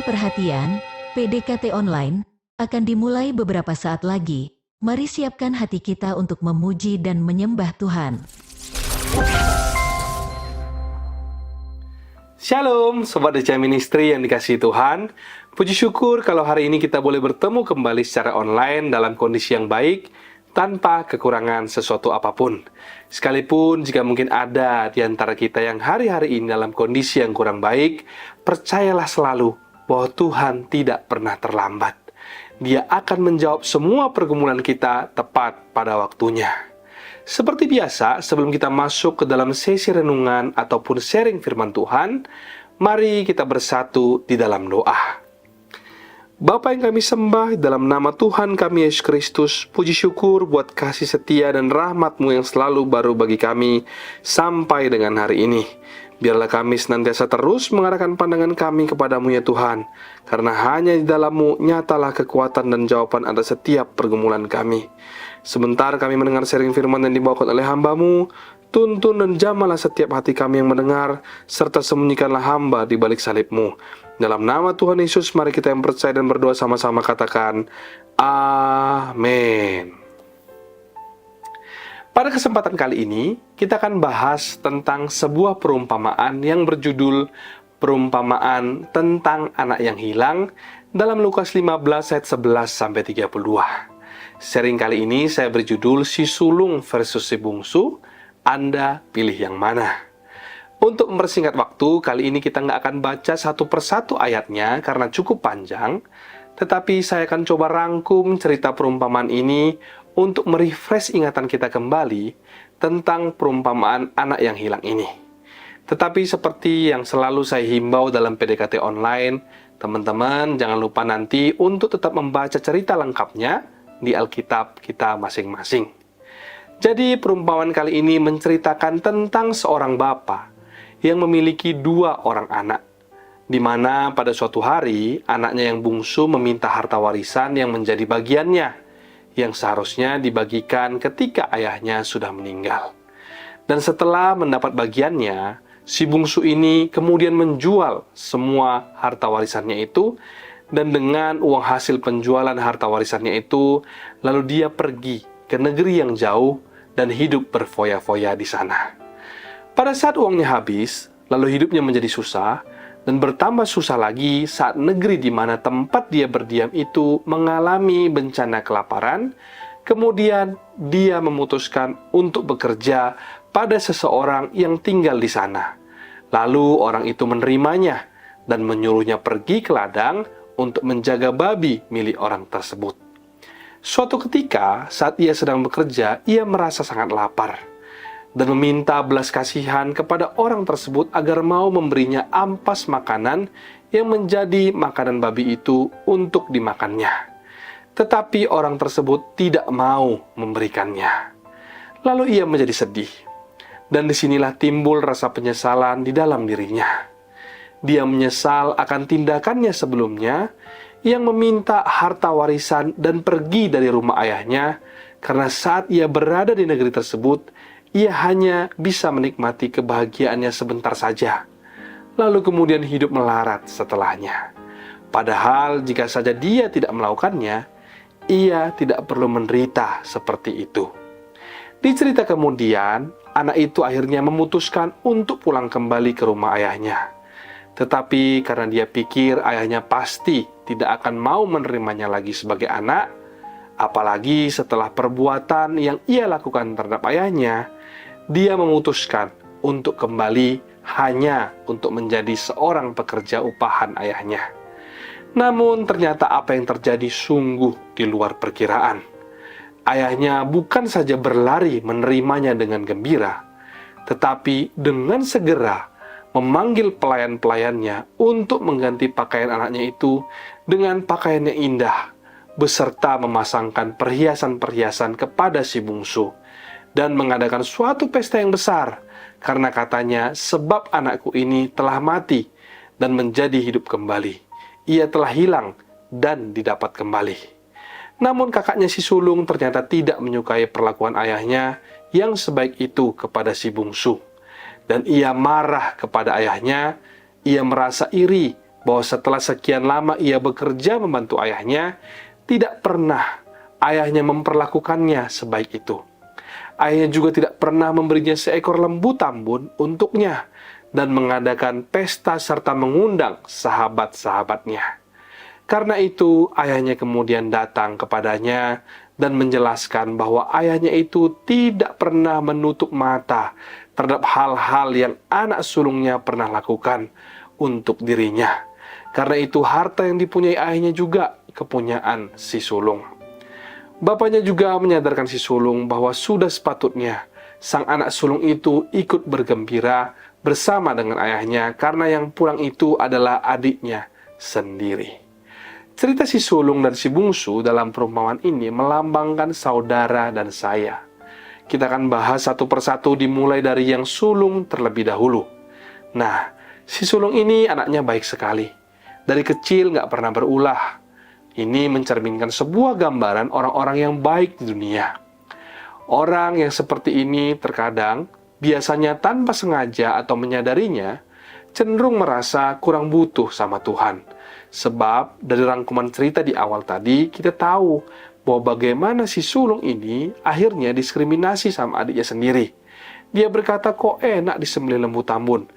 Perhatian, PDKT online akan dimulai beberapa saat lagi. Mari siapkan hati kita untuk memuji dan menyembah Tuhan. Shalom, Sobat DCA Ministry yang dikasihi Tuhan. Puji syukur kalau hari ini kita boleh bertemu kembali secara online dalam kondisi yang baik, tanpa kekurangan sesuatu apapun. Sekalipun jika mungkin ada di antara kita yang hari-hari ini dalam kondisi yang kurang baik, percayalah selalu bahwa Tuhan tidak pernah terlambat. Dia akan menjawab semua pergumulan kita tepat pada waktunya. Seperti biasa, sebelum kita masuk ke dalam sesi renungan ataupun sharing firman Tuhan, mari kita bersatu di dalam doa. Bapa yang kami sembah, dalam nama Tuhan kami Yesus Kristus, puji syukur buat kasih setia dan rahmat-Mu yang selalu baru bagi kami sampai dengan hari ini. Biarlah kami senantiasa terus mengarahkan pandangan kami kepadamu ya Tuhan, karena hanya di dalam-Mu nyatalah kekuatan dan jawaban atas setiap pergumulan kami. Sebentar kami mendengar sharing firman yang dibawakan oleh hamba-Mu, tuntun dan jamalah setiap hati kami yang mendengar, serta sembunyikanlah hamba di balik salib-Mu. Dalam nama Tuhan Yesus, mari kita yang percaya dan berdoa sama-sama katakan, Amin. Pada kesempatan kali ini, kita akan bahas tentang sebuah perumpamaan yang berjudul Perumpamaan tentang Anak yang Hilang dalam Lukas 15 ayat 11-32. Sharing kali ini saya berjudul Si Sulung versus Si Bungsu, Anda pilih yang mana? Untuk mempersingkat waktu, kali ini kita nggak akan baca satu persatu ayatnya karena cukup panjang, tetapi saya akan coba rangkum cerita perumpamaan ini untuk merefresh ingatan kita kembali tentang perumpamaan anak yang hilang ini. Tetapi seperti yang selalu saya himbau dalam PDKT online, teman-teman jangan lupa nanti untuk tetap membaca cerita lengkapnya di Alkitab kita masing-masing. Jadi perumpamaan kali ini menceritakan tentang seorang bapa yang memiliki 2 orang anak, di mana pada suatu hari anaknya yang bungsu meminta harta warisan yang menjadi bagiannya, yang seharusnya dibagikan ketika ayahnya sudah meninggal. Dan setelah mendapat bagiannya, si bungsu ini kemudian menjual semua harta warisannya itu, dan dengan uang hasil penjualan harta warisannya itu, lalu dia pergi ke negeri yang jauh dan hidup berfoya-foya di sana. Pada saat uangnya habis, lalu hidupnya menjadi susah, dan bertambah susah lagi saat negeri di mana tempat dia berdiam itu mengalami bencana kelaparan. Kemudian dia memutuskan untuk bekerja pada seseorang yang tinggal di sana. Lalu orang itu menerimanya dan menyuruhnya pergi ke ladang untuk menjaga babi milik orang tersebut. Suatu ketika saat ia sedang bekerja, ia merasa sangat lapar dan meminta belas kasihan kepada orang tersebut agar mau memberinya ampas makanan yang menjadi makanan babi itu untuk dimakannya. Tetapi orang tersebut tidak mau memberikannya. Lalu ia menjadi sedih, dan disinilah timbul rasa penyesalan di dalam dirinya. Dia menyesal akan tindakannya sebelumnya yang meminta harta warisan dan pergi dari rumah ayahnya, karena saat ia berada di negeri tersebut, ia hanya bisa menikmati kebahagiaannya sebentar saja, lalu kemudian hidup melarat setelahnya. Padahal jika saja dia tidak melakukannya, ia tidak perlu menderita seperti itu. Di cerita kemudian, anak itu akhirnya memutuskan untuk pulang kembali ke rumah ayahnya. Tetapi karena dia pikir ayahnya pasti tidak akan mau menerimanya lagi sebagai anak, apalagi setelah perbuatan yang ia lakukan terhadap ayahnya, dia memutuskan untuk kembali hanya untuk menjadi seorang pekerja upahan ayahnya. Namun ternyata apa yang terjadi sungguh di luar perkiraan. Ayahnya bukan saja berlari menerimanya dengan gembira, tetapi dengan segera memanggil pelayan-pelayannya untuk mengganti pakaian anaknya itu dengan pakaian yang indah, beserta memasangkan perhiasan-perhiasan kepada si bungsu, dan mengadakan suatu pesta yang besar, karena katanya, sebab anakku ini telah mati dan menjadi hidup kembali. Ia telah hilang dan didapat kembali. Namun kakaknya si sulung ternyata tidak menyukai perlakuan ayahnya yang sebaik itu kepada si bungsu. Dan ia marah kepada ayahnya. Ia merasa iri bahwa setelah sekian lama ia bekerja membantu ayahnya, tidak pernah ayahnya memperlakukannya sebaik itu. Ayahnya juga tidak pernah memberinya seekor lembu tambun untuknya dan mengadakan pesta serta mengundang sahabat-sahabatnya. Karena itu, ayahnya kemudian datang kepadanya dan menjelaskan bahwa ayahnya itu tidak pernah menutup mata terhadap hal-hal yang anak sulungnya pernah lakukan untuk dirinya. Karena itu, harta yang dipunyai ayahnya juga kepunyaan si sulung. Bapaknya juga menyadarkan si sulung bahwa sudah sepatutnya sang anak sulung itu ikut bergembira bersama dengan ayahnya, karena yang pulang itu adalah adiknya sendiri. Cerita si sulung dan si bungsu dalam perumpamaan ini melambangkan saudara dan saya. Kita akan bahas satu persatu dimulai dari yang sulung terlebih dahulu. Nah, si sulung ini anaknya baik sekali. Dari kecil nggak pernah berulah. Ini mencerminkan sebuah gambaran orang-orang yang baik di dunia. Orang yang seperti ini terkadang, biasanya tanpa sengaja atau menyadarinya, cenderung merasa kurang butuh sama Tuhan. Sebab dari rangkuman cerita di awal tadi, kita tahu bahwa bagaimana si sulung ini akhirnya diskriminasi sama adiknya sendiri. Dia berkata, kok enak disembelih lembu tambun.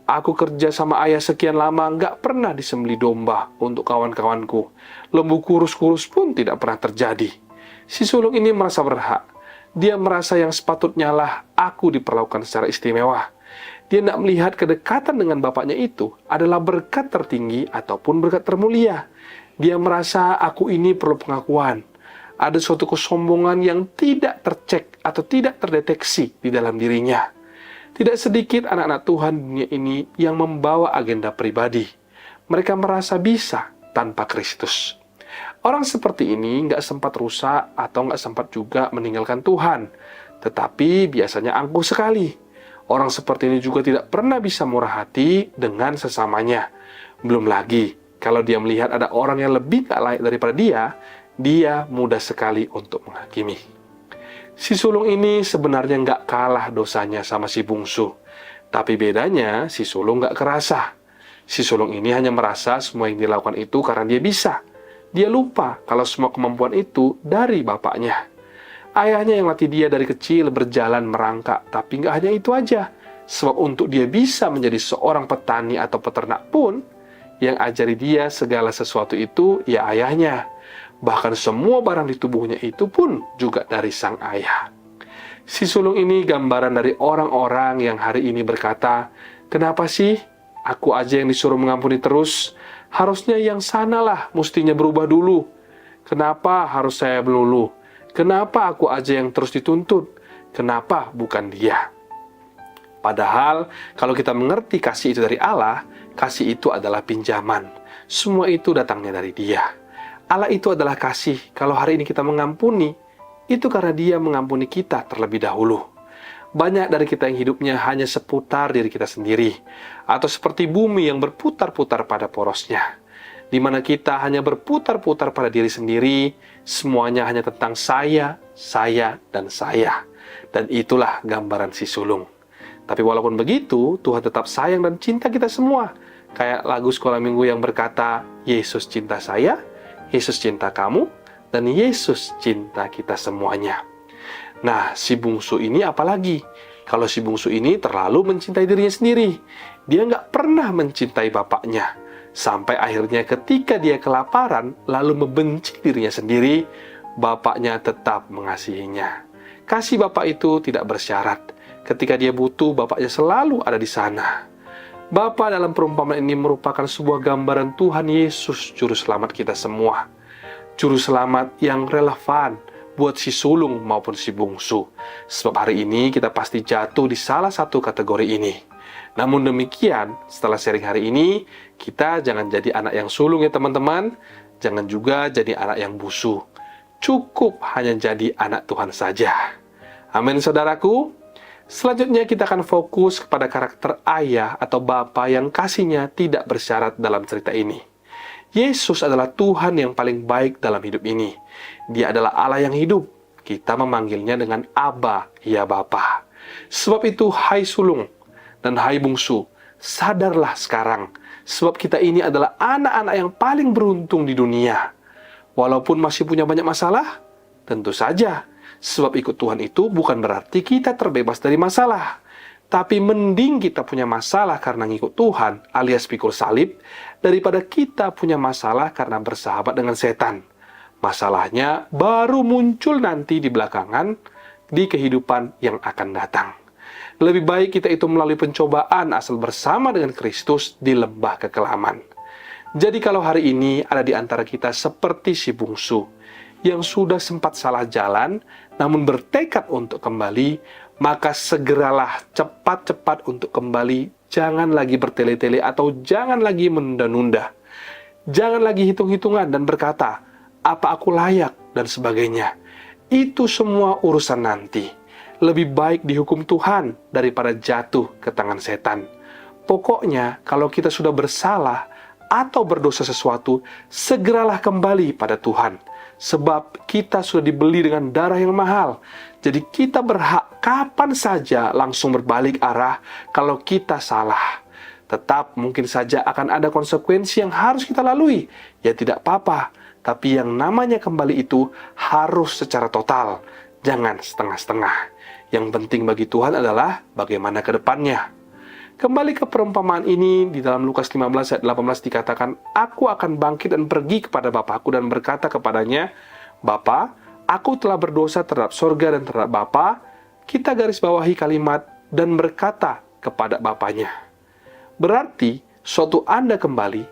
Aku kerja sama ayah sekian lama, nggak pernah disembelih domba untuk kawan-kawanku. Lembu kurus-kurus pun tidak pernah terjadi. Si sulung ini merasa berhak. Dia merasa yang sepatutnya lah aku diperlakukan secara istimewa. Dia tidak melihat kedekatan dengan bapaknya itu adalah berkat tertinggi ataupun berkat termulia. Dia merasa aku ini perlu pengakuan. Ada suatu kesombongan yang tidak tercek atau tidak terdeteksi di dalam dirinya. Tidak sedikit anak-anak Tuhan dunia ini yang membawa agenda pribadi. Mereka merasa bisa tanpa Kristus. Orang seperti ini nggak sempat rusak atau nggak sempat juga meninggalkan Tuhan. Tetapi biasanya angkuh sekali. Orang seperti ini juga tidak pernah bisa murah hati dengan sesamanya. Belum lagi, kalau dia melihat ada orang yang lebih gak layak daripada dia mudah sekali untuk menghakimi. Si sulung ini sebenarnya gak kalah dosanya sama si bungsu. Tapi bedanya, si sulung gak kerasa. Si sulung ini hanya merasa semua yang dilakukan itu karena dia bisa. Dia lupa kalau semua kemampuan itu dari bapaknya. Ayahnya yang latih dia dari kecil berjalan merangkak, tapi nggak hanya itu aja. Sebab untuk dia bisa menjadi seorang petani atau peternak pun, yang ajari dia segala sesuatu itu ya ayahnya. Bahkan semua barang di tubuhnya itu pun juga dari sang ayah. Si sulung ini gambaran dari orang-orang yang hari ini berkata, kenapa sih aku aja yang disuruh mengampuni terus? Harusnya yang sanalah mestinya berubah dulu. Kenapa harus saya melulu? Kenapa aku aja yang terus dituntut? Kenapa bukan dia? Padahal, kalau kita mengerti kasih itu dari Allah, kasih itu adalah pinjaman. Semua itu datangnya dari Dia. Allah itu adalah kasih. Kalau hari ini kita mengampuni, itu karena Dia mengampuni kita terlebih dahulu. Banyak dari kita yang hidupnya hanya seputar diri kita sendiri, atau seperti bumi yang berputar-putar pada porosnya, di mana kita hanya berputar-putar pada diri sendiri, semuanya hanya tentang saya, dan saya. Dan itulah gambaran si sulung. Tapi walaupun begitu, Tuhan tetap sayang dan cinta kita semua. Kayak lagu sekolah minggu yang berkata, Yesus cinta saya, Yesus cinta kamu, dan Yesus cinta kita semuanya. Nah, si bungsu ini apalagi? Kalau si bungsu ini terlalu mencintai dirinya sendiri. Dia nggak pernah mencintai bapaknya. Sampai akhirnya ketika dia kelaparan, lalu membenci dirinya sendiri, bapaknya tetap mengasihinya. Kasih bapak itu tidak bersyarat. Ketika dia butuh, bapaknya selalu ada di sana. Bapa dalam perumpamaan ini merupakan sebuah gambaran Tuhan Yesus, Juru Selamat kita semua. Juru Selamat yang relevan buat si sulung maupun si bungsu. Sebab hari ini kita pasti jatuh di salah satu kategori ini. Namun demikian, setelah sharing hari ini, kita jangan jadi anak yang sulung ya teman-teman. Jangan juga jadi anak yang busu. Cukup hanya jadi anak Tuhan saja. Amin, saudaraku. Selanjutnya kita akan fokus kepada karakter ayah atau bapa yang kasihnya tidak bersyarat dalam cerita ini. Yesus adalah Tuhan yang paling baik dalam hidup ini. Dia adalah Allah yang hidup. Kita memanggilnya dengan Aba, ya Bapa. Sebab itu, hai sulung dan hai bungsu, sadarlah sekarang, sebab kita ini adalah anak-anak yang paling beruntung di dunia. Walaupun masih punya banyak masalah, tentu saja, sebab ikut Tuhan itu bukan berarti kita terbebas dari masalah. Tapi mending kita punya masalah karena ngikut Tuhan, alias pikul salib, daripada kita punya masalah karena bersahabat dengan setan. Masalahnya baru muncul nanti di belakangan, di kehidupan yang akan datang. Lebih baik kita itu melalui pencobaan asal bersama dengan Kristus di lembah kekelaman. Jadi kalau hari ini ada di antara kita seperti si bungsu, yang sudah sempat salah jalan, namun bertekad untuk kembali, maka segeralah cepat-cepat untuk kembali. Jangan lagi bertele-tele atau jangan lagi menunda-nunda. Jangan lagi hitung-hitungan dan berkata, apa aku layak dan sebagainya. Itu semua urusan nanti. Lebih baik dihukum Tuhan daripada jatuh ke tangan setan. Pokoknya kalau kita sudah bersalah atau berdosa sesuatu, segeralah kembali pada Tuhan. Sebab kita sudah dibeli dengan darah yang mahal. Jadi kita berhak kapan saja langsung berbalik arah kalau kita salah. Tetap mungkin saja akan ada konsekuensi yang harus kita lalui. Ya tidak apa-apa. Tapi yang namanya kembali itu harus secara total. Jangan setengah-setengah. Yang penting bagi Tuhan adalah bagaimana ke depannya. Kembali ke perumpamaan ini, di dalam Lukas 15 ayat 18 dikatakan, Aku akan bangkit dan pergi kepada Bapakku dan berkata kepadanya, Bapa, aku telah berdosa terhadap sorga dan terhadap Bapa. Kita garis bawahi kalimat dan berkata kepada Bapanya. Berarti, suatu Anda kembali,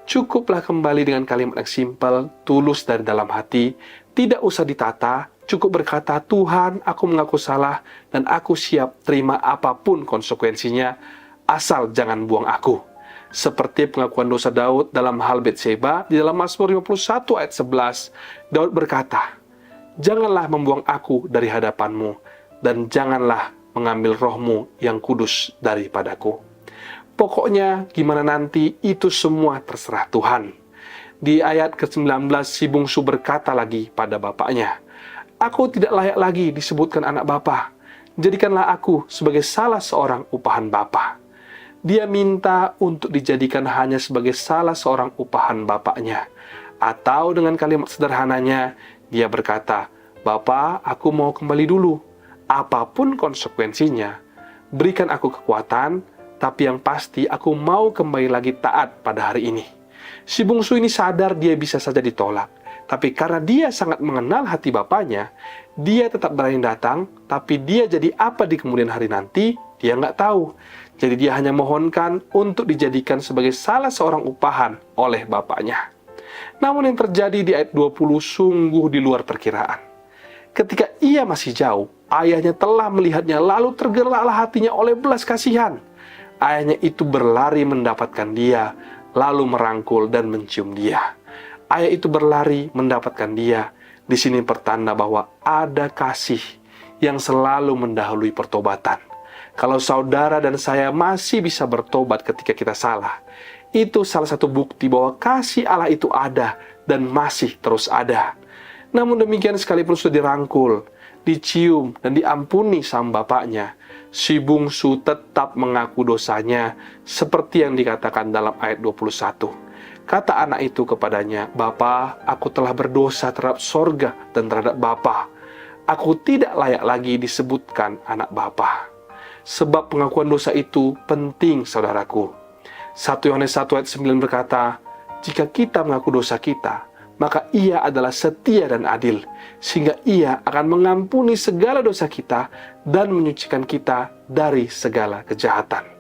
cukuplah kembali dengan kalimat yang simpel, tulus dari dalam hati, tidak usah ditata, cukup berkata, Tuhan, aku mengaku salah dan aku siap terima apapun konsekuensinya, asal jangan buang aku. Seperti pengakuan dosa Daud dalam hal Betseba, di dalam Mazmur 51 ayat 11, Daud berkata, Janganlah membuang aku dari hadapanmu, dan janganlah mengambil rohmu yang kudus daripadaku. Pokoknya gimana nanti itu semua terserah Tuhan. Di ayat ke-19 si bungsu berkata lagi pada bapaknya, Aku tidak layak lagi disebutkan anak bapa. Jadikanlah aku sebagai salah seorang upahan bapa. Dia minta untuk dijadikan hanya sebagai salah seorang upahan bapaknya. Atau dengan kalimat sederhananya, dia berkata, Bapa, aku mau kembali dulu. Apapun konsekuensinya, berikan aku kekuatan, tapi yang pasti aku mau kembali lagi taat pada hari ini. Si bungsu ini sadar dia bisa saja ditolak. Tapi karena dia sangat mengenal hati bapaknya, dia tetap berani datang, tapi dia jadi apa di kemudian hari nanti, dia nggak tahu. Jadi dia hanya mohonkan untuk dijadikan sebagai salah seorang upahan oleh bapaknya. Namun yang terjadi di ayat 20 sungguh di luar perkiraan. Ketika ia masih jauh, ayahnya telah melihatnya, lalu tergeraklah hatinya oleh belas kasihan. Ayahnya itu berlari mendapatkan dia, lalu merangkul dan mencium dia. Ayah itu berlari mendapatkan dia. Di sini pertanda bahwa ada kasih yang selalu mendahului pertobatan. Kalau saudara dan saya masih bisa bertobat ketika kita salah, itu salah satu bukti bahwa kasih Allah itu ada dan masih terus ada. Namun demikian sekalipun sudah dirangkul, dicium, dan diampuni sama bapaknya, si bungsu tetap mengaku dosanya seperti yang dikatakan dalam ayat 21. Kata anak itu kepadanya, Bapa, aku telah berdosa terhadap sorga dan terhadap Bapa. Aku tidak layak lagi disebutkan anak Bapa. Sebab pengakuan dosa itu penting, saudaraku. 1 Yohanes 1 ayat 9 berkata, Jika kita mengaku dosa kita, maka ia adalah setia dan adil, sehingga ia akan mengampuni segala dosa kita dan menyucikan kita dari segala kejahatan.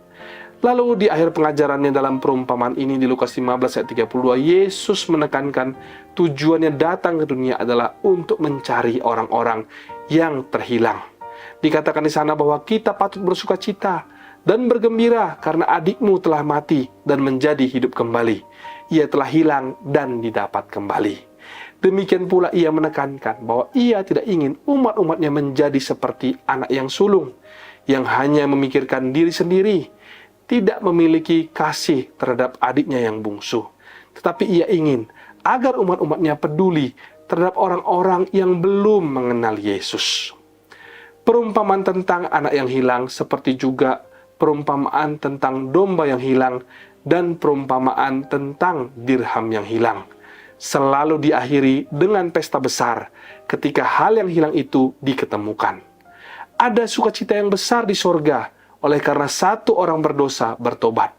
Lalu di akhir pengajarannya dalam perumpamaan ini di Lukas 15 ayat 32, Yesus menekankan tujuannya datang ke dunia adalah untuk mencari orang-orang yang terhilang. Dikatakan di sana bahwa kita patut bersukacita dan bergembira karena adikmu telah mati dan menjadi hidup kembali. ia telah hilang dan didapat kembali. Demikian pula ia menekankan bahwa ia tidak ingin umat-umatnya menjadi seperti anak yang sulung, yang hanya memikirkan diri sendiri, tidak memiliki kasih terhadap adiknya yang bungsu. Tetapi ia ingin agar umat-umatnya peduli terhadap orang-orang yang belum mengenal Yesus. Perumpamaan tentang anak yang hilang seperti juga perumpamaan tentang domba yang hilang dan perumpamaan tentang dirham yang hilang selalu diakhiri dengan pesta besar ketika hal yang hilang itu diketemukan. Ada sukacita yang besar di sorga oleh karena satu orang berdosa bertobat.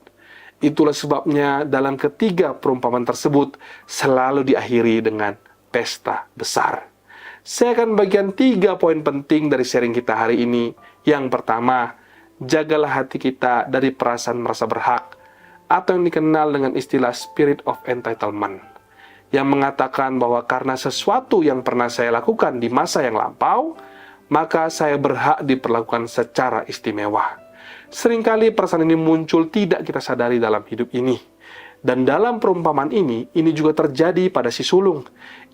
Itulah sebabnya dalam ketiga perumpamaan tersebut selalu diakhiri dengan pesta besar. Saya akan bagian 3 poin penting dari sharing kita hari ini. Yang pertama, jagalah hati kita dari perasaan merasa berhak, atau yang dikenal dengan istilah spirit of entitlement, yang mengatakan bahwa karena sesuatu yang pernah saya lakukan di masa yang lampau, maka saya berhak diperlakukan secara istimewa. Seringkali perasaan ini muncul tidak kita sadari dalam hidup ini. Dan dalam perumpamaan ini juga terjadi pada si sulung.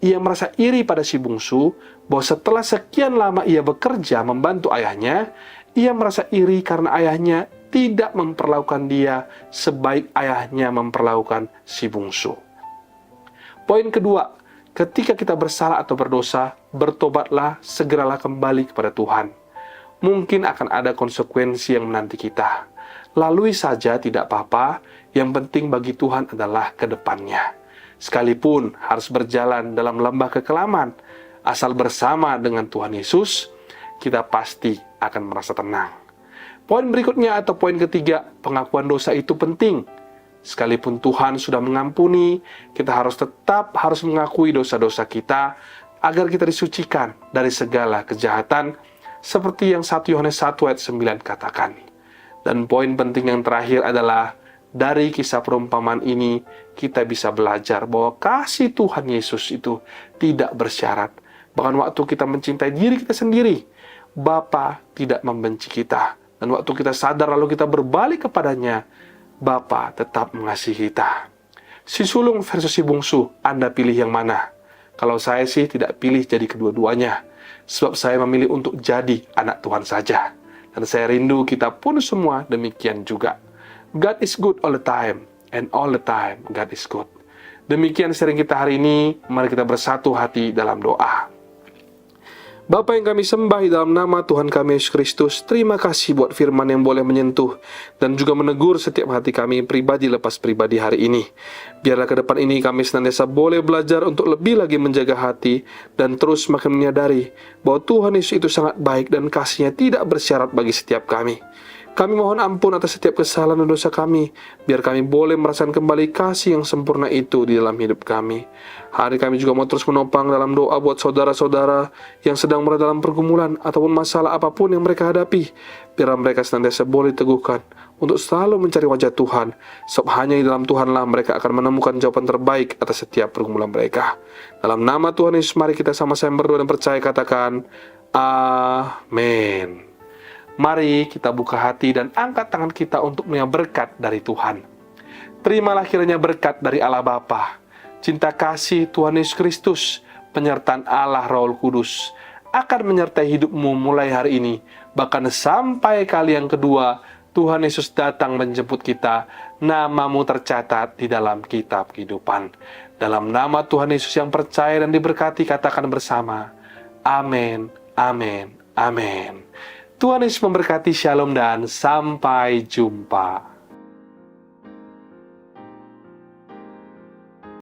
Ia merasa iri pada si bungsu, bahwa setelah sekian lama ia bekerja membantu ayahnya, ia merasa iri karena ayahnya tidak memperlakukan dia sebaik ayahnya memperlakukan si bungsu. Poin kedua, ketika kita bersalah atau berdosa, bertobatlah, segeralah kembali kepada Tuhan. Mungkin akan ada konsekuensi yang menanti kita. Lalui saja, tidak apa-apa, yang penting bagi Tuhan adalah ke depannya. Sekalipun harus berjalan dalam lembah kekelaman, asal bersama dengan Tuhan Yesus, kita pasti akan merasa tenang. Poin berikutnya atau poin ketiga, pengakuan dosa itu penting. Sekalipun Tuhan sudah mengampuni, kita tetap harus mengakui dosa-dosa kita agar kita disucikan dari segala kejahatan, seperti yang 1 Yohanes 1 ayat 9 katakan. Dan poin penting yang terakhir adalah dari kisah perumpamaan ini kita bisa belajar bahwa kasih Tuhan Yesus itu tidak bersyarat. Bahkan waktu kita mencintai diri kita sendiri, Bapa tidak membenci kita. Dan waktu kita sadar lalu kita berbalik kepadanya, Bapa tetap mengasihi kita. Si sulung versus si bungsu, Anda pilih yang mana? Kalau saya sih tidak pilih jadi kedua-duanya, sebab saya memilih untuk jadi anak Tuhan saja. Dan saya rindu kita pun semua demikian juga. God is good all the time, and all the time God is good. Demikian sharing kita hari ini, mari kita bersatu hati dalam doa. Bapa yang kami sembah di dalam nama Tuhan kami Yesus Kristus, terima kasih buat firman yang boleh menyentuh dan juga menegur setiap hati kami pribadi lepas pribadi hari ini. Biarlah ke depan ini kami senantiasa boleh belajar untuk lebih lagi menjaga hati dan terus makin menyadari bahwa Tuhan Yesus itu sangat baik dan kasih-Nya tidak bersyarat bagi setiap kami. Kami mohon ampun atas setiap kesalahan dan dosa kami, biar kami boleh merasakan kembali kasih yang sempurna itu di dalam hidup kami. Hari kami juga mau terus menopang dalam doa buat saudara-saudara yang sedang berada dalam pergumulan ataupun masalah apapun yang mereka hadapi. Biar mereka senantiasa boleh diteguhkan untuk selalu mencari wajah Tuhan, sebab hanya di dalam Tuhanlah mereka akan menemukan jawaban terbaik atas setiap pergumulan mereka. Dalam nama Tuhan Yesus, mari kita sama-sama berdoa dan percaya, katakan, Amin. Mari kita buka hati dan angkat tangan kita untuk menerima berkat dari Tuhan. Terimalah kiranya berkat dari Allah Bapa, cinta kasih Tuhan Yesus Kristus, penyertaan Allah Roh Kudus akan menyertai hidupmu mulai hari ini, bahkan sampai kali yang kedua Tuhan Yesus datang menjemput kita, namamu tercatat di dalam kitab kehidupan. Dalam nama Tuhan Yesus yang percaya dan diberkati, katakan bersama, amin, amin, amin. Tuhan Yesus memberkati, shalom dan sampai jumpa.